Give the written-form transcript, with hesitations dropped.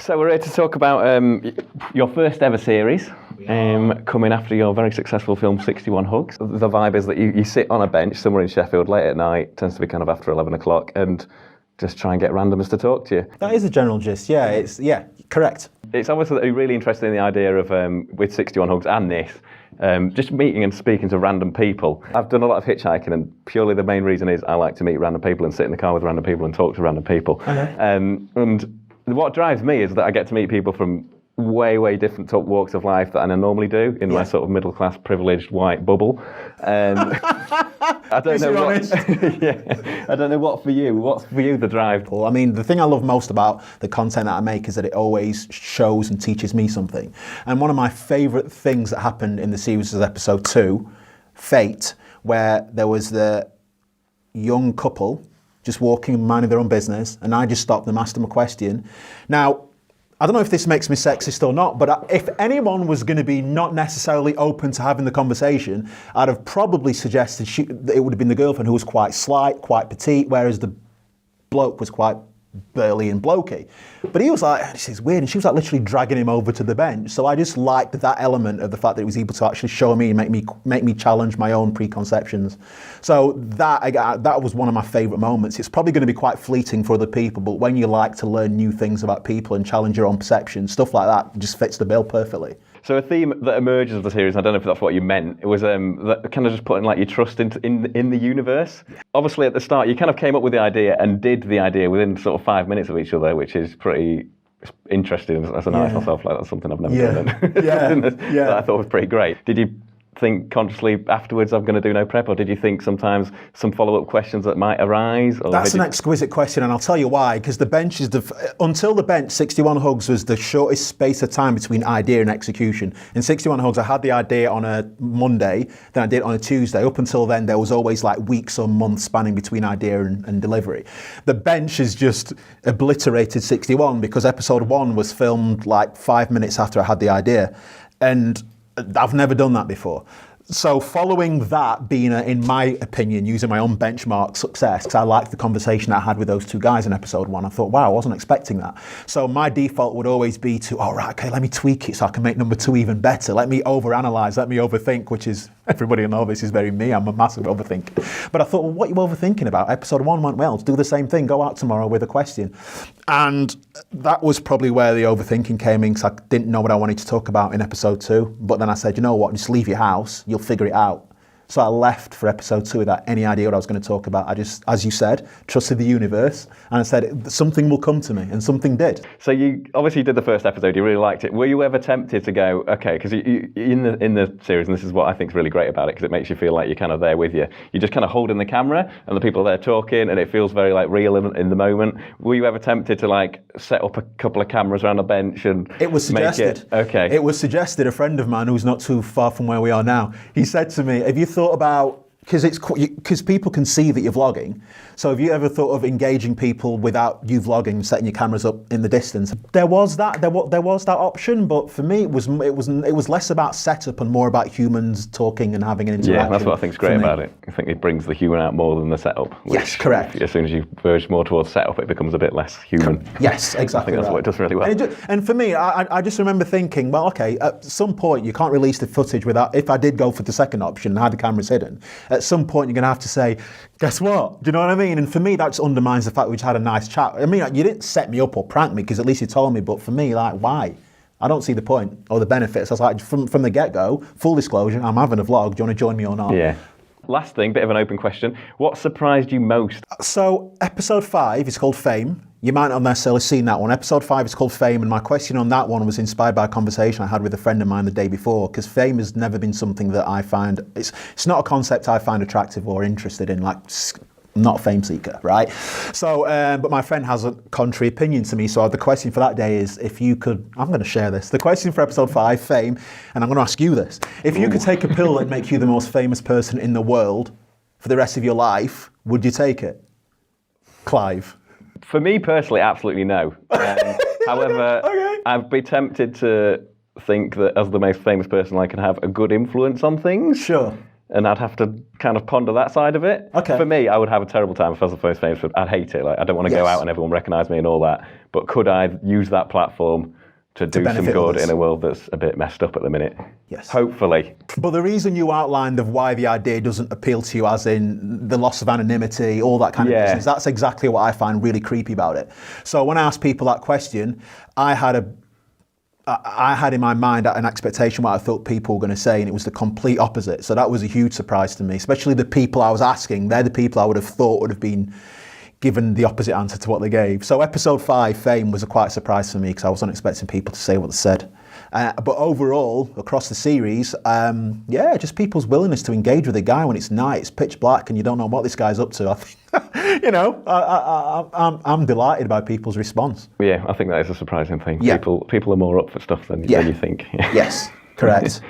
So we're here to talk about your first ever series, coming after your very successful film 61 Hugs. The vibe is that you sit on a bench somewhere in Sheffield late at night, tends to be kind of after 11 o'clock, and just try and get randomers to talk to you. That is the general gist, yeah, correct. It's obviously really interesting, the idea of, with 61 Hugs and this, just meeting and speaking to random people. I've done a lot of hitchhiking, and purely the main reason is I like to meet random people and sit in the car with random people and talk to random people. Okay. And what drives me is that I get to meet people from way different walks of life than I normally do in my sort of middle class privileged white bubble. I don't know what. Yeah, I don't know what for you. What's for you the drive? Well, I mean, the thing I love most about the content that I make is that it always shows and teaches me something. And one of my favourite things that happened in the series is episode 2, Fate, where there was the young couple just walking, minding their own business, and I just stopped them, asked them a question. Now, I don't know if this makes me sexist or not, but if anyone was going to be not necessarily open to having the conversation, I'd have probably suggested it would have been the girlfriend, who was quite slight, quite petite, whereas the bloke was quite burly and blokey. But he was like, this is weird, and she was like literally dragging him over to the bench. So I just liked that element of the fact that it was able to actually show me and make me challenge my own preconceptions. So that was one of my favourite moments. It's probably going to be quite fleeting for other people, but when you like to learn new things about people and challenge your own perceptions, stuff like that just fits the bill perfectly. So a theme that emerges of the series, and I don't know if that's what you meant, it was that kind of just putting like your trust in the universe. Yeah. Obviously at the start you kind of came up with the idea and did the idea within sort of 5 minutes of each other, which is pretty interesting as an artist myself. Like, that's something I've never done. That I thought was pretty great. Did you think consciously afterwards I'm going to do no prep, or did you think sometimes some follow-up questions that might arise? Or that's an exquisite question, and I'll tell you why. Because the bench is until the bench, 61 Hugs was the shortest space of time between idea and execution. In 61 Hugs, I had the idea on a Monday, then I did it on a Tuesday. Up until then, there was always like weeks or months spanning between idea and delivery. The bench is just obliterated 61 because episode 1 was filmed like 5 minutes after I had the idea, and I've never done that before. So following that being, in my opinion, using my own benchmark success, because I liked the conversation I had with those two guys in episode 1, I thought, wow, I wasn't expecting that. So my default would always be to, okay, let me tweak it so I can make number 2 even better. Let me overanalyze, let me overthink, which is, everybody knows this is very me, I'm a massive overthinker. But I thought, well, what are you overthinking about? Episode 1 went well, let's do the same thing, go out tomorrow with a question. And that was probably where the overthinking came in, because I didn't know what I wanted to talk about in episode 2. But then I said, you know what, just leave your house, you'll figure it out. So I left for episode 2 without any idea what I was going to talk about. I just, as you said, trusted the universe, and I said something will come to me, and something did. So you obviously did the first episode, you really liked it. Were you ever tempted to go, okay, because in the series, and this is what I think is really great about it, because it makes you feel like you're kind of there with you. You just kind of holding the camera, and the people are there talking, and it feels very like real in the moment. Were you ever tempted to like set up a couple of cameras around a bench and it was suggested. Okay. It was suggested. A friend of mine who's not too far from where we are now, he said to me, have you thought about, because people can see that you're vlogging, so have you ever thought of engaging people without you vlogging, setting your cameras up in the distance? There was that option, but for me it was less about setup and more about humans talking and having an interaction. Yeah, that's what I think's great about it. I think it brings the human out more than the setup. Yes, correct. As soon as you verge more towards setup, it becomes a bit less human. Yes, exactly. I think that's what it does really well. And for me, I just remember thinking, well, okay, at some point you can't release the footage without, if I did go for the second option and had the cameras hidden, at some point you're going to have to say, guess what? Do you know what I mean? And for me, that just undermines the fact we just had a nice chat. I mean, you didn't set me up or prank me, because at least you told me, but for me, like, why? I don't see the point or the benefits. I was like, from the get-go, full disclosure, I'm having a vlog, do you want to join me or not? Yeah. Last thing, bit of an open question. What surprised you most? So, episode 5 is called Fame. You might not necessarily seen that one. Episode 5 is called Fame, and my question on that one was inspired by a conversation I had with a friend of mine the day before, because fame has never been something that I find, it's not a concept I find attractive or interested in, like, I'm not a fame seeker, right? So, but my friend has a contrary opinion to me, so the question for that day is, if you could, I'm going to share this, the question for episode 5, Fame, and I'm going to ask you this. If you could take a pill that make you the most famous person in the world for the rest of your life, would you take it? Clive. For me personally, absolutely no. However, I'd be tempted to think that as the most famous person, I can have a good influence on things. Sure. and I'd have to kind of ponder that side of it. Okay. For me, I would have a terrible time if I was the first famous. I'd hate it. Like, I don't want to go out and everyone recognise me and all that. But could I use that platform to do some good others. in a world that's a bit messed up at the minute? Yes. Hopefully. But the reason you outlined of why the idea doesn't appeal to you, as in the loss of anonymity, all that kind of business, that's exactly what I find really creepy about it. So when I asked people that question, I had in my mind an expectation what I thought people were going to say, and it was the complete opposite. So that was a huge surprise to me, especially the people I was asking. They're the people I would have thought would have been given the opposite answer to what they gave. So episode 5, Fame, was a quite a surprise for me because I wasn't expecting people to say what they said. But overall, across the series, just people's willingness to engage with a guy when it's night, it's pitch black, and you don't know what this guy's up to. I think, I'm delighted by people's response. Yeah, I think that is a surprising thing. Yeah. People are more up for stuff than you think. Yes, correct.